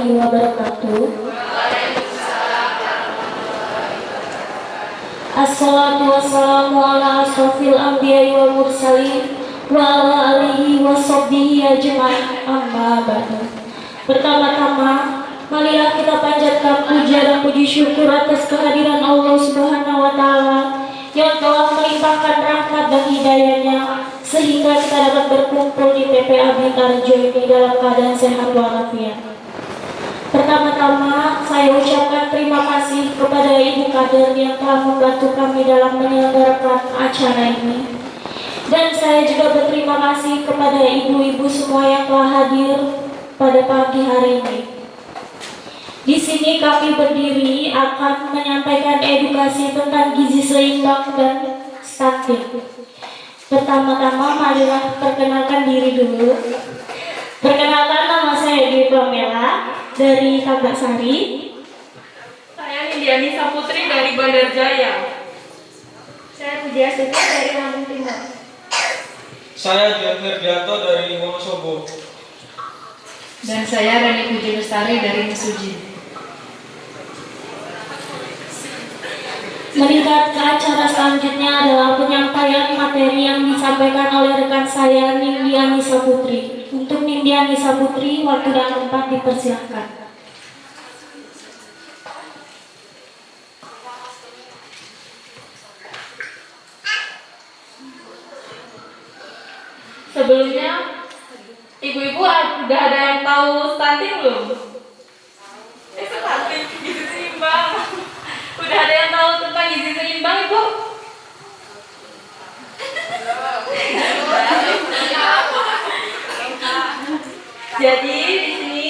warahmatullahi wabarakatuh. Assalatu wassalamu ala asrofil anbiya'i wal mursalin wa ala alihi wa sahbihi ajma'in, amma ba'du. Pertama-tama, marilah kita panjatkan puja dan puji syukur atas kehadiran Allah Subhanahu wa Ta'ala yang telah melimpahkan rahmat dan hidayahnya sehingga kita dapat berkumpul di TPA Bintaro ini dalam keadaan sehat walafiat. Pertama-tama, saya ucapkan terima kasih kepada Ibu Kader yang telah membantu kami dalam menyelenggarakan acara ini. Dan saya juga berterima kasih kepada ibu-ibu semua yang telah hadir pada pagi hari ini. Di sini kami berdiri akan menyampaikan edukasi tentang gizi seimbang dan stunting. Pertama-tama, marilah perkenalkan diri dulu. Perkenalkan, nama saya Dewi Pamela dari Tambak Sari. Saya Indiani Saputri dari Bandar Jaya. Saya Puja Suti dari Lampung Timur. Saya Dian Ferdianto dari Wonosobo. Dan saya Rani Puji Lestari dari Mesuji. Meningkat ke acara selanjutnya adalah penyampaian materi yang disampaikan oleh rekan saya Nindya Nisa Putri. Untuk Nindya Nisa Putri, waktu dan tempat dipersilakan. Sebelumnya, ibu-ibu udah ada yang tahu stunting belum? Stunting, gizi seimbang. Udah ada yang tahu tentang gizi seimbang, Ibu? Jadi di sini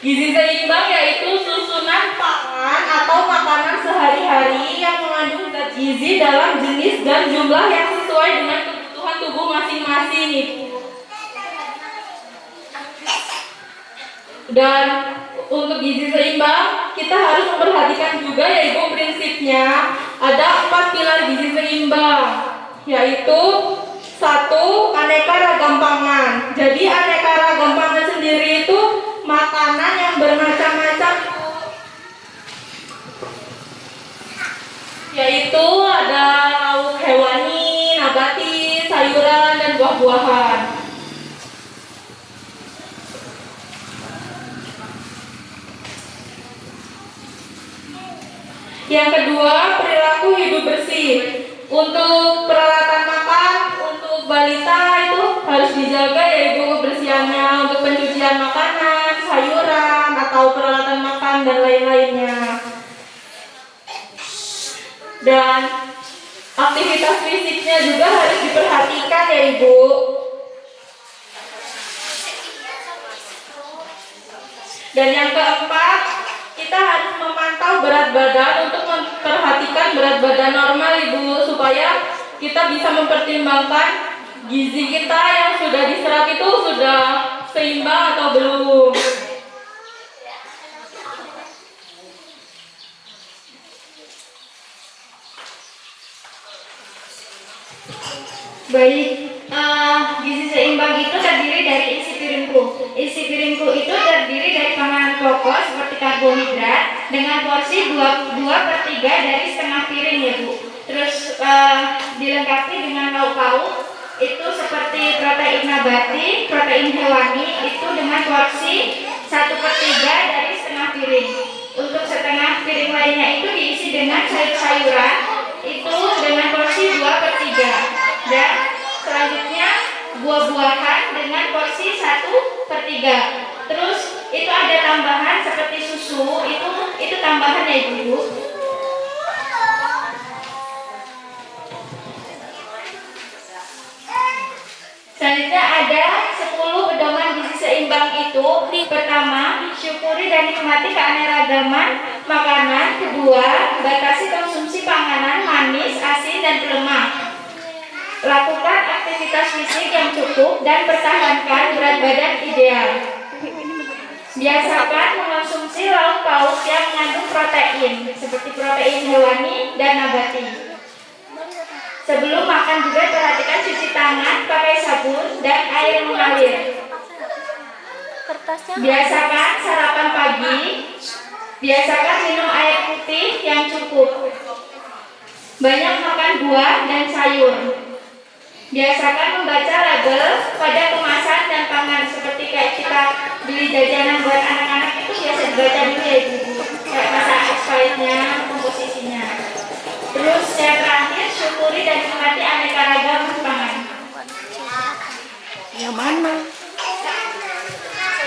gizi seimbang yaitu susunan pangan atau makanan sehari-hari yang mengandung zat gizi dalam jenis dan jumlah yang sesuai dengan kebutuhan tubuh masing-masing. Dan untuk gizi seimbang kita harus memperhatikan juga yaitu prinsipnya ada 4 pilar gizi seimbang, yaitu 1. Aneka ragam pangan. Jadi aneka ragam pangan sendiri itu makanan yang bermacam-macam, yaitu ada lauk hewani, nabati, sayuran, dan buah-buahan. Yang kedua, perilaku hidup bersih. Untuk peralatan makan, untuk balita itu harus dijaga yaitu kebersihannya, untuk pencucian makanan, sayuran, atau peralatan makan dan lain-lainnya. Dan aktivitas fisiknya juga harus diperhatikan ya Ibu. Dan yang keempat, kita harus memantau berat badan untuk memperhatikan berat badan normal Ibu, supaya kita bisa mempertimbangkan gizi kita yang sudah diserap itu sudah seimbang atau belum. Baik, gizi seimbang itu terdiri dari isi piringku. Isi piringku itu terdiri dari makanan pokok seperti karbohidrat dengan porsi 2/3 dari setengah piring ya Bu. Terus dilengkapi dengan lauk pauk itu seperti protein nabati, protein hewani itu dengan porsi 1/3 dari setengah piring. Untuk setengah piring lainnya itu diisi dengan sayur-sayuran itu dengan porsi 2/3. Dan selanjutnya buah-buahan dengan porsi 1/3. Terus itu ada tambahan seperti susu, itu tambahan ya Ibu. Selanjutnya ada 10 pedoman gizi seimbang itu. Pertama, syukuri dan nikmati keanekaragaman makanan. Kedua, batasi konsumsi panganan manis, asin, dan berlemak. Lakukan aktivitas fisik yang cukup dan pertahankan berat badan ideal. Biasakan mengonsumsi lauk pauk yang mengandung protein seperti protein hewani dan nabati. Sebelum makan juga perhatikan cuci tangan pakai sabun dan air mengalir. Biasakan sarapan pagi. Biasakan minum air putih yang cukup. Banyak makan buah dan sayur. Biasakan membaca label pada kemasan dan pangan, seperti kayak kita beli jajanan buat anak-anak itu biasa dibaca dulu ya ibu, kayak masa expirednya, komposisinya. Terus yang terakhir, syukuri dan nikmati aneka ragam pangan. Yang mana?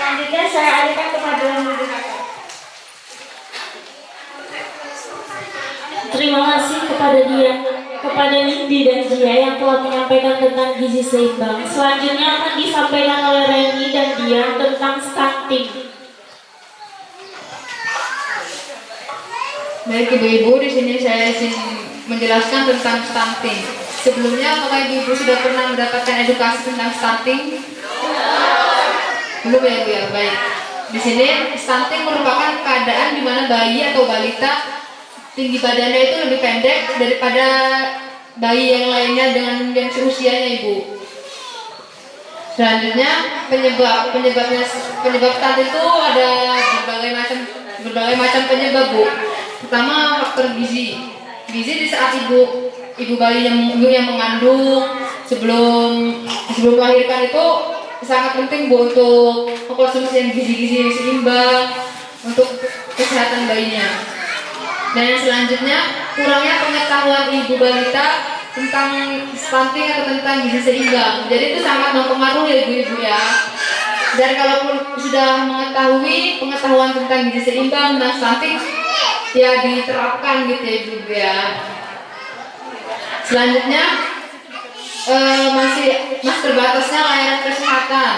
Selanjutnya saya alihkan kepada Ibu. Terima kasih kepada Nindi dan Dia yang telah menyampaikan tentang gizi seimbang. Selanjutnya akan disampaikan oleh Reni dan Dia tentang stunting. Baik ibu-ibu, di sini saya ingin menjelaskan tentang stunting. Sebelumnya, apakah ibu-ibu sudah pernah mendapatkan edukasi tentang stunting? Belum ya ibu ya, baik. Di sini stunting merupakan keadaan di mana bayi atau balita tinggi badannya itu lebih pendek daripada bayi yang lainnya dengan yang seusianya ibu. Selanjutnya penyebab stunting itu ada berbagai macam penyebab bu. Pertama, faktor gizi. Gizi di saat ibu bayi yang mengandung sebelum melahirkan itu sangat penting bu untuk mengkonsumsi yang gizi-gizi yang seimbang untuk kesehatan bayinya. Dan yang selanjutnya, kurangnya pengetahuan ibu balita tentang stunting atau tentang gizi seimbang. Jadi itu sangat mempengaruhi ya ibu-ibu ya. Dan kalaupun sudah mengetahui pengetahuan tentang gizi seimbang dan stunting, ya diterapkan gitu ya ibu ya. Selanjutnya masih terbatasnya layanan kesehatan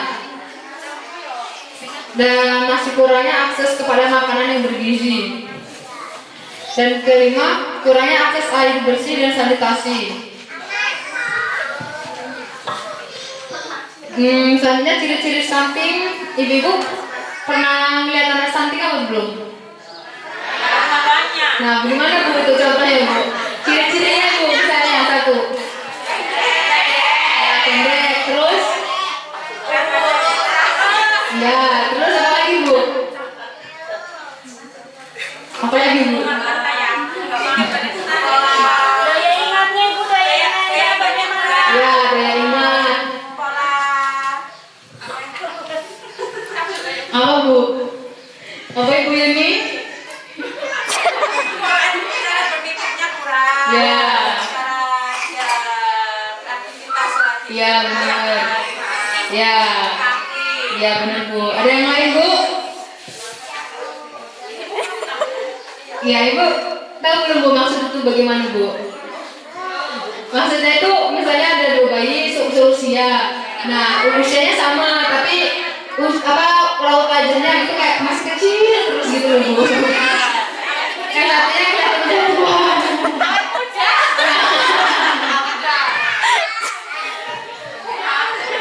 dan masih kurangnya akses kepada makanan yang bergizi. Dan kelima, kurangnya akses air bersih dan sanitasi. Selanjutnya ciri-ciri stunting, ibu-ibu pernah melihat anak stunting apa belum? Nah, bagaimana bu itu contohnya bu? Ciri-cirinya bu, misalnya satu. Ya, pendek, terus? Ya, terus apa lagi bu? Apa lagi bu? Daya ingatnya ibu, daya ingatnya bagaimana? Ya, daya ingat. Apa bu? Apa ibu ini? Ya. Ya benar. Ya. Ya benar bu. Ada yang lain bu? Ya ibu tahu belum bu maksud itu bagaimana bu? Maksudnya itu misalnya ada dua bayi seusia. Nah usianya sama tapi laut wajahnya gitu kayak masih kecil terus gitu loh bu. Yang satunya kelihatan udah tua.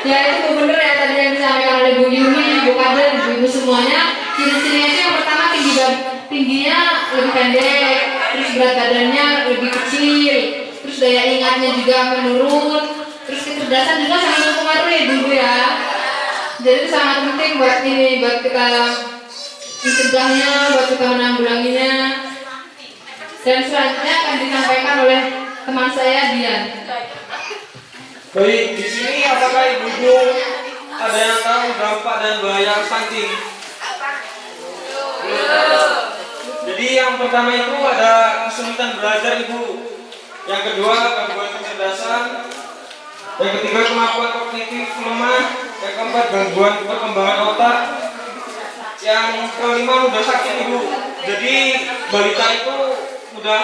Ya itu bener ya tadi yang disampaikan oleh Bu Yuni, Bu Kader, Ibu semuanya. Ciri-cirinya itu yang pertama tingginya lebih pendek, terus berat badannya lebih kecil, terus daya ingatnya juga menurun, terus kecerdasan juga sangat mempengaruhi ibu ya. Jadi itu sangat penting buat kita mencegahnya, buat kita menanggulanginya. Dan selanjutnya akan disampaikan oleh teman saya Dian. Baik, di sini apakah ibu-ibu ada yang tahu dampak dan bahaya stunting? Jadi yang pertama itu ada kesulitan belajar ibu, yang kedua gangguan kecerdasan, yang ketiga kemampuan kognitif lemah, yang keempat gangguan perkembangan otak, yang kelima mudah sakit ibu. Jadi balita itu mudah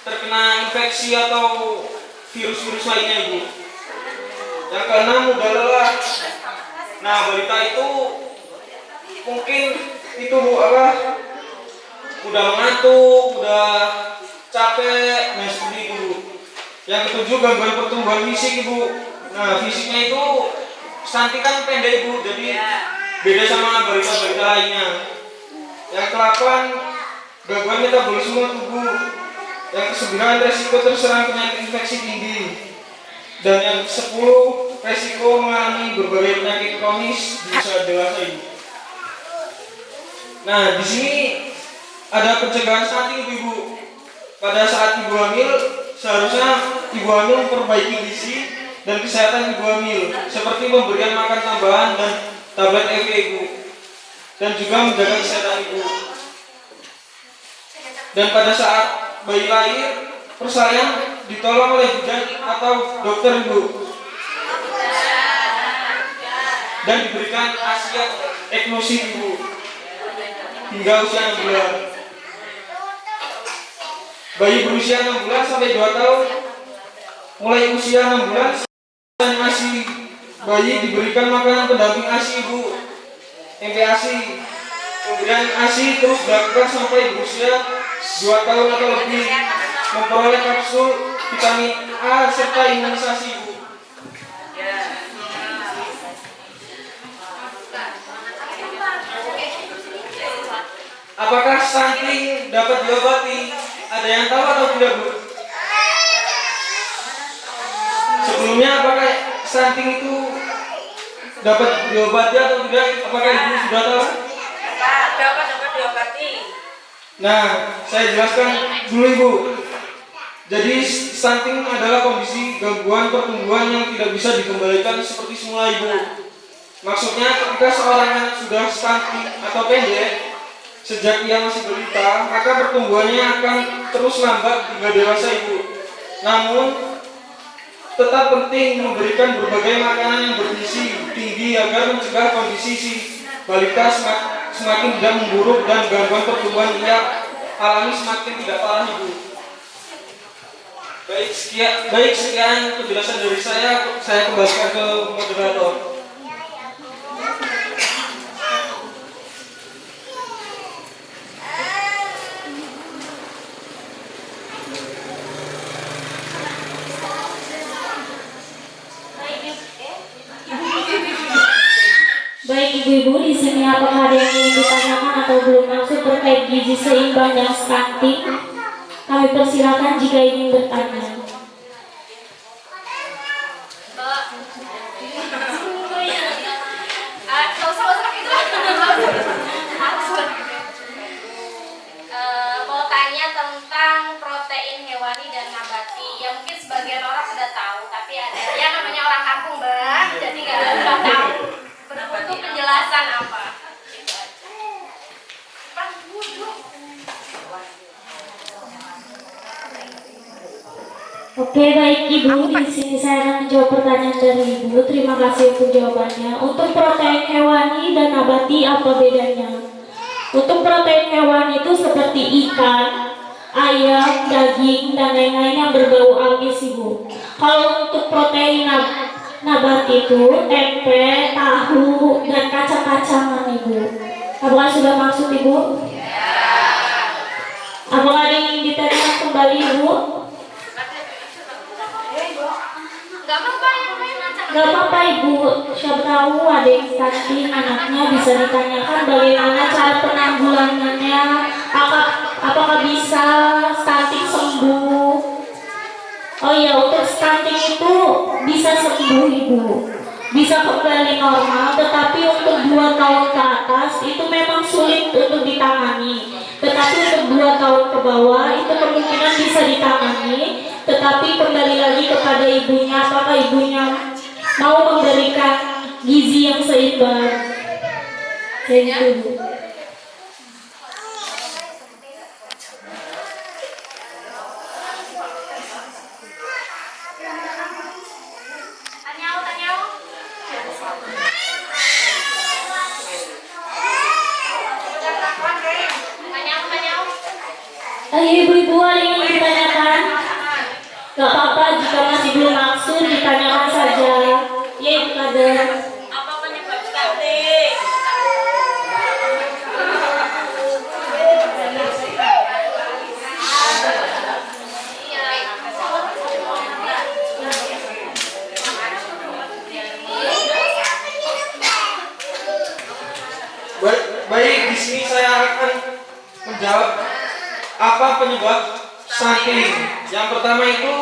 terkena infeksi atau virus-virus lainnya ibu. Yang keenam mudah lelah. Nah balita itu mungkin itu bu udah mengantuk, udah capek, nah seperti itu. Yang ketujuh gangguan pertumbuhan fisik ibu. Nah fisiknya itu stunting kan pendek ibu, jadi beda sama balita-balita lainnya. Yang ke-8 gangguan metabolisme tubuh. Yang ke-9 resiko terserang penyakit infeksi tinggi. Dan yang ke-10 resiko mengalami berbagai penyakit kronis di usia dewasa ibu. Nah, di sini ada pencegahan stunting ibu-ibu. Pada saat ibu hamil, seharusnya ibu hamil memperbaiki gizi dan kesehatan ibu hamil, seperti memberikan makan tambahan dan tablet EV ibu, dan juga menjaga kesehatan ibu. Dan pada saat bayi lahir, persalinan ditolong oleh bidan atau dokter ibu, dan diberikan ASI eksklusif ibu hingga usia 6 bulan. Bayi berusia 6 bulan sampai 2 tahun, mulai usia 6 bulan ASI bayi diberikan makanan pendamping ASI ibu, MPASI. Pemberian ASI terus dilakukan sampai berusia 2 tahun atau lebih, memperoleh kapsul vitamin A serta imunisasi ibu. Apakah stunting dapat diobati? Ada yang tahu atau tidak bu? Sebelumnya apakah stunting itu dapat diobati atau tidak? Apakah ibu sudah tahu? Dapat diobati. Nah, saya jelaskan dulu ibu. Jadi stunting adalah kondisi gangguan pertumbuhan yang tidak bisa dikembalikan seperti semula ibu. Maksudnya ketika seorang anak sudah stunting atau pendek sejak ia masih balita, maka pertumbuhannya akan terus lambat hingga dewasa ibu. Namun tetap penting memberikan berbagai makanan yang bergizi tinggi agar mencegah kondisi si balita semakin tidak memburuk dan gangguan pertumbuhan ia alami semakin tidak parah ibu. Baik sekian penjelasan dari saya kembalikan ke moderator. Baik ibu-ibu, di sini apakah ada yang ingin ditanyakan atau belum masuk terkait gizi seimbang dan stunting? Kami persilakan jika ingin bertanya. Mau tanya tentang protein hewani dan nabati. Ya mungkin sebagian orang sudah tahu, tapi ada ya namanya orang kampung bang, jadi nggak tahu. Untuk penjelasan apa? Oke, baik ibu, di sini saya akan menjawab pertanyaan dari ibu. Terima kasih untuk jawabannya. Untuk protein hewani dan nabati apa bedanya? Untuk protein hewani itu seperti ikan, ayam, daging, dan lain-lain yang berbau amis ibu. Kalau untuk protein nabati itu tempe, tahu, dan kacang-kacangan ibu. Apakah sudah maksud ibu? Apakah ada yang ingin ditanyakan kembali ibu? Gak apa-apa ibu, siapa tahu ada yang stunting anaknya, bisa ditanyakan bagaimana cara penanggulangannya, apakah bisa stunting sembuh. Oh iya, untuk stunting itu bisa sembuh ibu, bisa kembali normal, tetapi untuk 2 tahun ke atas itu memang sulit untuk ditangani. Tetapi untuk 2 tahun ke bawah itu kemungkinan bisa ditangani, tetapi kembali lagi kepada ibunya, apakah ibunya mau memberikan gizi yang seimbang. Kayak gitu. Ibu-ibu ada yang ingin ditanyakan? Gak apa-apa, jika masih belum maksud ditanyakan saja. Ya ibu kader. Apa penyebab stunting? Baik, di sini saya akan menjawab apa penyebab stunting. Yang pertama itu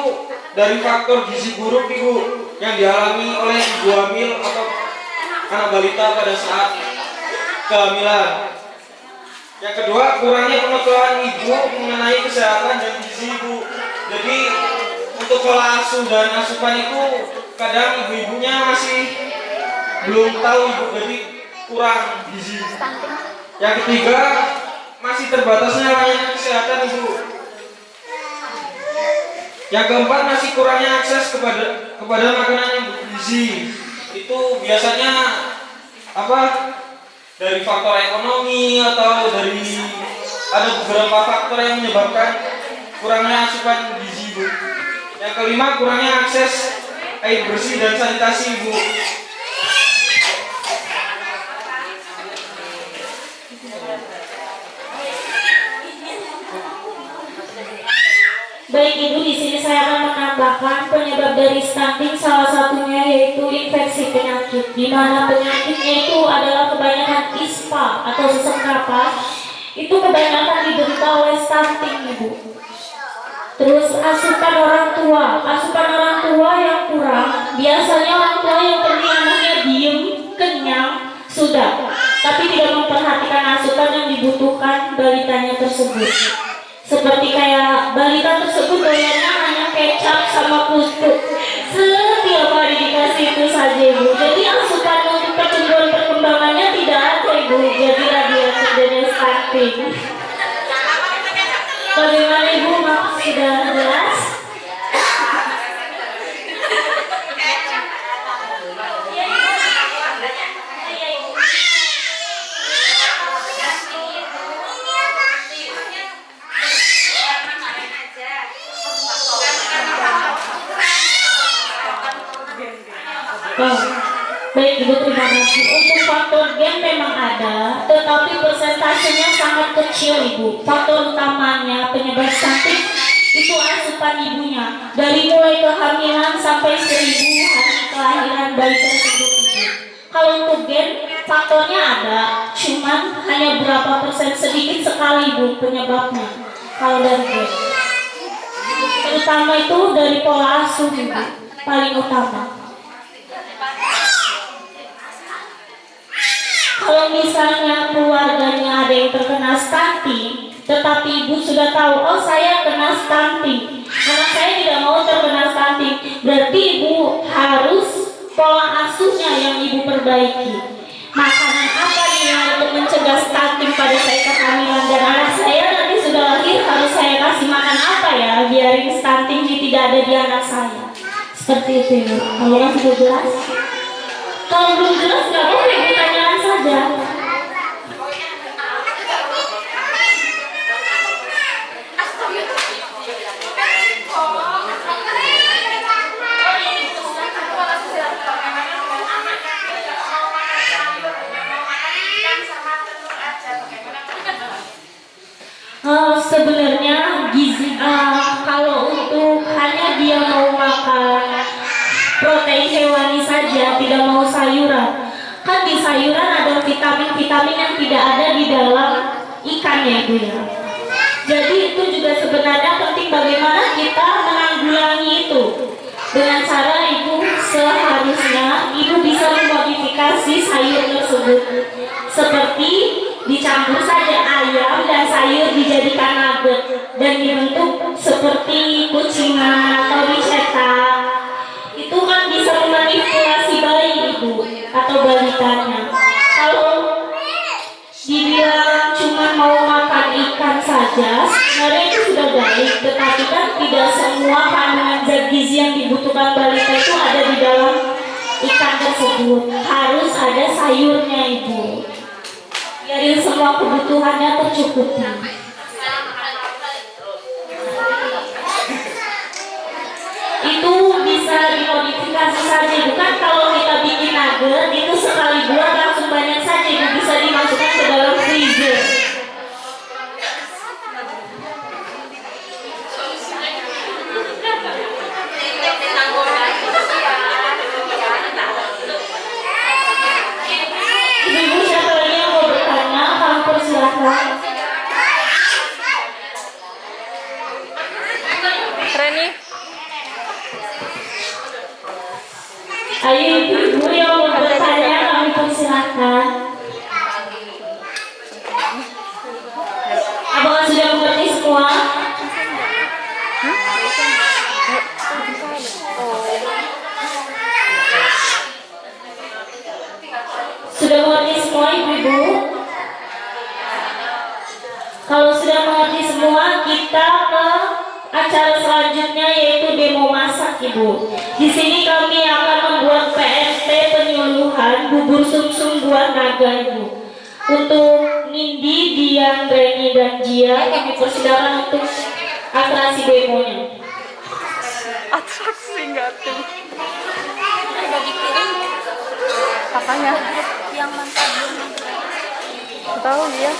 dari faktor gizi buruk ibu yang dialami oleh ibu hamil atau anak balita pada saat kehamilan. Yang kedua, kurangnya pengetahuan ibu mengenai kesehatan dan gizi ibu. Jadi untuk pola asuh dan asupan itu kadang ibu-ibunya masih belum tahu ibu, jadi kurang gizi. Yang ketiga, masih terbatasnya layanan kesehatan ibu. Yang keempat, masih kurangnya akses kepada makanan yang bergizi. Itu biasanya dari faktor ekonomi atau dari ada beberapa faktor yang menyebabkan kurangnya asupan gizi ibu. Yang kelima, kurangnya akses air bersih dan sanitasi ibu. Baik Ibu, di sini saya akan menambahkan penyebab dari stunting, salah satunya yaitu infeksi penyakit, di mana penyakitnya itu adalah kebanyakan ISPA atau sesak napas. Itu kebanyakan diderita oleh stunting Ibu. Terus asupan orang tua yang kurang. Biasanya orang tua yang penting anaknya diem, kenyang, sudah, tapi tidak memperhatikan asupan yang dibutuhkan balitanya tersebut. Seperti kayak balita tersebut doyannya hanya kecap sama pupuk. Setiap hari dikasih itu saja Ibu. Jadi asupan untuk perkembangannya tidak ada Ibu. Jadilah dia terjadi stunting. Bagaimana Ibu? Sudah jelas? Baik Ibu, terima kasih. Untuk faktor gen memang ada, tetapi persentasenya sangat kecil Ibu. Faktor utamanya penyebab stunting itu asupan ibunya. Dari mulai kehamilan sampai 1000 hari kelahiran bayi tersebut Ibu. Kalau untuk gen, faktornya ada, cuman hanya berapa persen, sedikit sekali Ibu penyebabnya. Kalau dari gen, terutama itu dari pola asuh Ibu, paling utama. Kalau misalnya keluarganya ada yang terkena stunting, tetapi ibu sudah tahu, oh saya kena stunting, anak saya tidak mau terkena stunting, berarti ibu harus pola asuhnya yang ibu perbaiki. Makanan apa nih yang untuk mencegah stunting pada saat kehamilan, dan anak saya nanti sudah lahir harus saya kasih makan apa ya, biarin stunting tidak ada di anak saya. Seperti itu Ibu. Kalau sudah jelas? Kalau belum jelas nggak boleh pertanyaan saja. Sebenarnya gizi kalau untuk hanya dia mau makan protein hewani saja, tidak mau sayuran, kan di sayuran ada vitamin-vitamin yang tidak ada di dalam ikan ya Ibu ya. Jadi itu juga sebenarnya penting bagaimana kita menanggulangi itu. Dengan cara Ibu seharusnya Ibu bisa memodifikasi sayur tersebut, seperti dicampur saja ayam dan sayur dijadikan nugget dan dibentuk seperti kucingan atau dicetak. Itu kan bisa memanipulasi bayi Ibu atau balitanya. Kalau dibilang cuma mau makan ikan saja, sebenarnya itu sudah baik, tetapi kan tidak semua kandungan zat gizi yang dibutuhkan balita itu ada di dalam ikan tersebut. Harus ada sayurnya Ibu, biarin semua kebutuhannya tercukupi. Itu bisa dimodifikasi saja Ibu. Kan kalau kita bikin nugget itu sekali buat langsung banyak saja Ibu, bisa dimasukkan ke dalam freezer. Ibu siapa lagi yang mau bertanya? Kami persilahkan. Reni. Ayo ibu yang mau bertanya, kami persilahkan. mengerti semua? Sudah mengerti semua ibu-ibu? Kalau sudah mengerti semua, kita ke acara selanjutnya yaitu demo masak ibu. Di sini kami akan membuat PST penyuluhan bubur sumsum buah naga ibu. Untuk Nindi, Dian, Reni, dan Jia kami persilakan untuk atraksi demonya. Atraksi enggak tuh. Apanya? Yang mantap belum Tahu dia.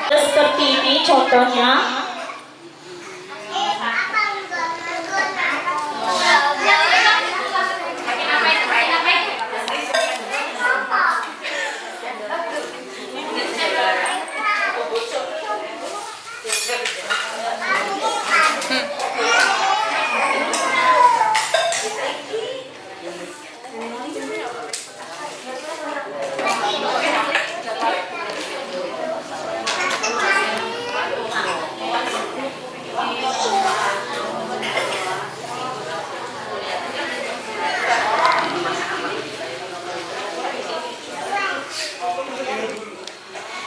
Seperti ini contohnya.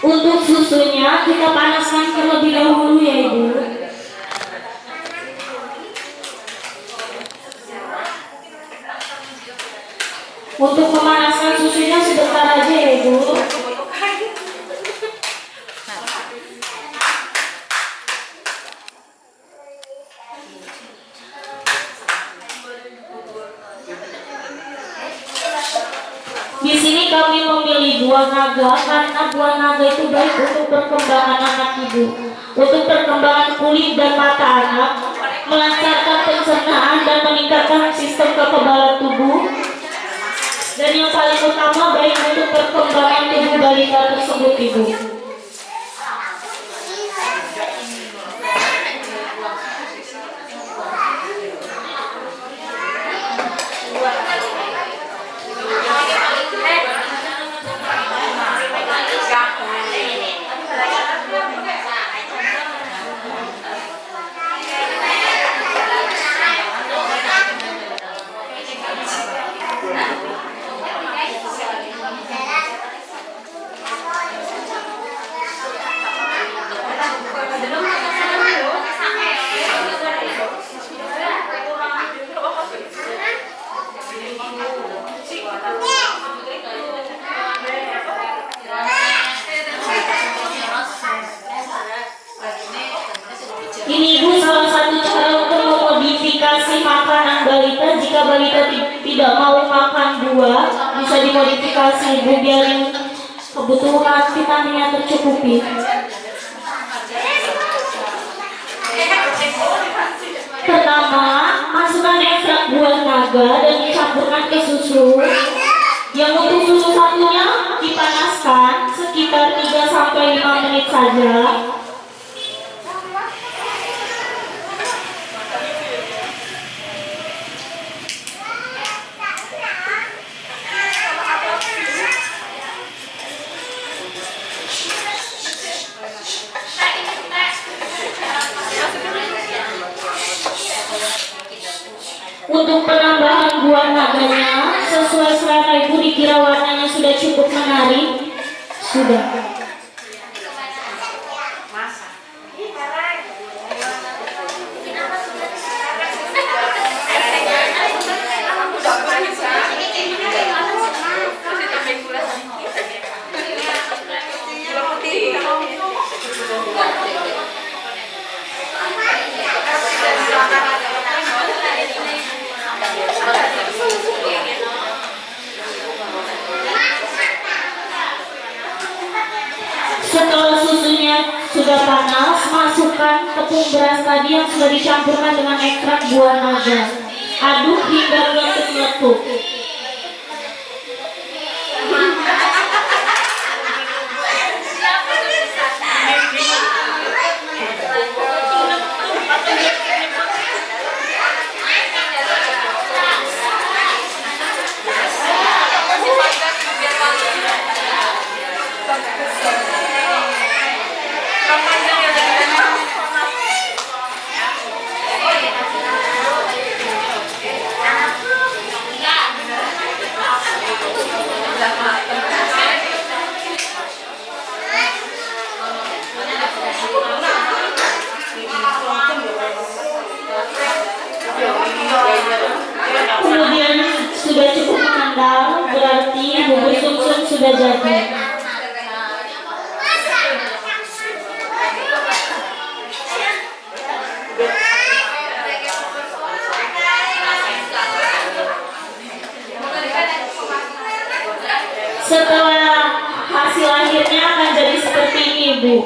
Untuk susunya kita panaskan terlebih dahulu ya ibu. Untuk memanaskan susunya sebentar aja ya ibu. Di sini kami memilih buah naga karena buah naga itu baik untuk perkembangan anak ibu, untuk perkembangan kulit dan mata anak, melancarkan pencernaan dan meningkatkan sistem kekebalan tubuh, dan yang paling utama baik untuk perkembangan tubuh balita tersebut ibu. Ini ibu salah satu cara untuk memodifikasi makanan balita. Jika balita tidak mau makan buah, bisa dimodifikasi ibu biar kebutuhan vitaminnya tercukupi. Pertama, masukkan ekstrak buah naga dan dicampurkan ke susu. Yang untuk susu satunya dipanaskan sekitar 3-5 menit saja. Untuk penambahan buah naganya sesuai selera ibu, dikira warnanya sudah cukup menarik. Sudah. Setelah susunya sudah panas, masukkan tepung beras tadi yang sudah dicampurkan dengan ekstrak buah naga. Aduk hingga meletup-letup. Setelah hasil akhirnya akan jadi seperti ini, Bu.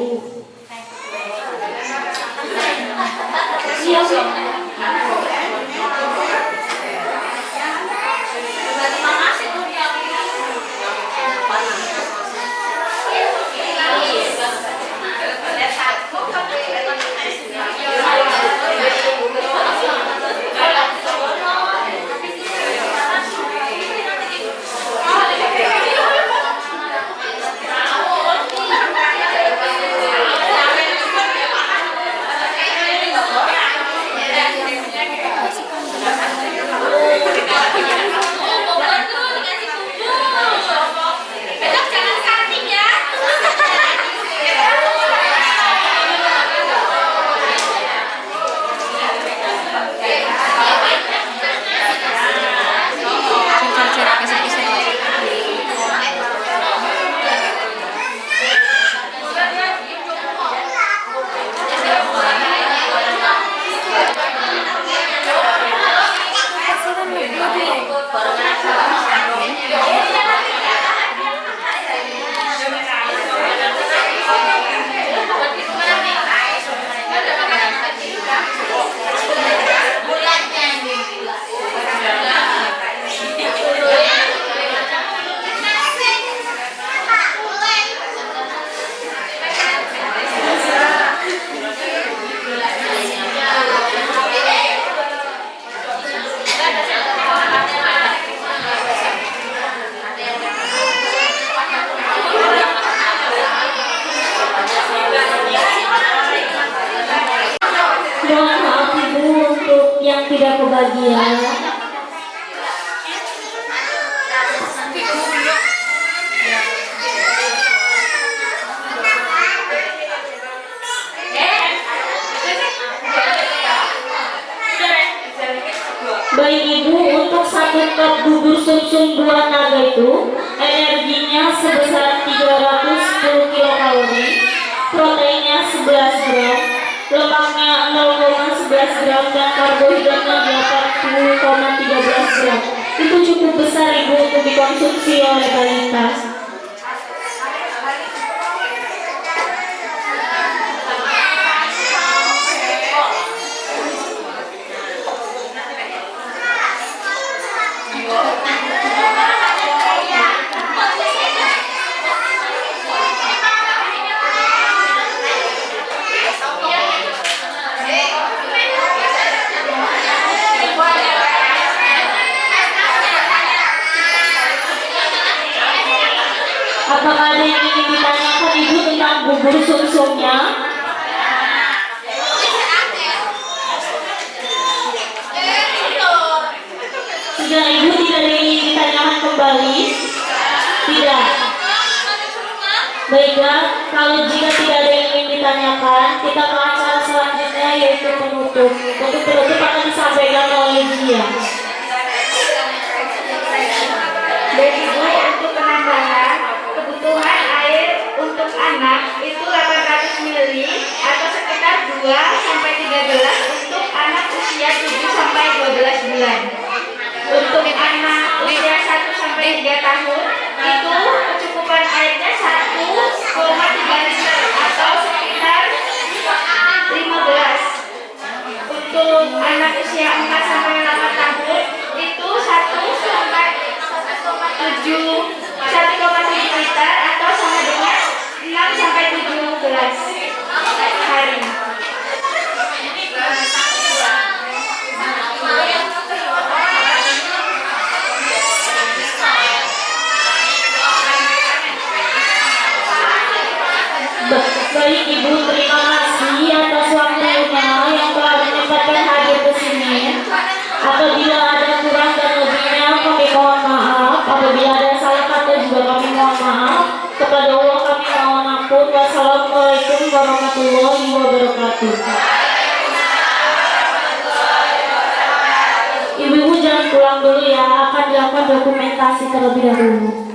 Mohon maaf Ibu untuk yang tidak kebagian. Baik Ibu, untuk 1 cup bubur sumsum buah naga itu energinya sebesar 310 kilokalori, proteinnya 11 gram, lemaknya 0,11 gram, dan karbohidratnya 80,13 gram. Itu cukup besar Ibu untuk dikonsumsi oleh balita. Apakah ada yang ingin ditanyakan Ibu tentang bubur sumsumnya? Sudah Ibu, tidak ada yang ingin ditanyakan kembali? Tidak. Baiklah, kalau jika tidak ada yang ingin ditanyakan, kita ke acara selanjutnya yaitu penutup. Untuk penutup akan disampaikan oleh Gia. Dan Ibu, untuk penambahan kebutuhan air untuk anak itu 800 ml atau sekitar 2 sampai 3 gelas untuk anak usia 7 sampai 12 bulan. Untuk anak usia 1 sampai 3 tahun itu kecukupan airnya 1,3 liter atau sekitar 5 gelas. Untuk anak usia 4 sampai 8 tahun itu 1 sampai 1,7 liter atau sama dengan 6 sampai 7 gelas hari. Baik Ibu, terima kasih atas waktunya yang telah menyempatkan hadir ke sini. Apabila ada kurang dan lebihnya kami mohon maaf. Apabila ada salah kata juga kami mohon maaf. Kepada Allah kami mohon ampun. Wassalamualaikum warahmatullahi wabarakatuh. Ibu-ibu jangan pulang dulu ya, akan dilakukan dokumentasi terlebih dahulu.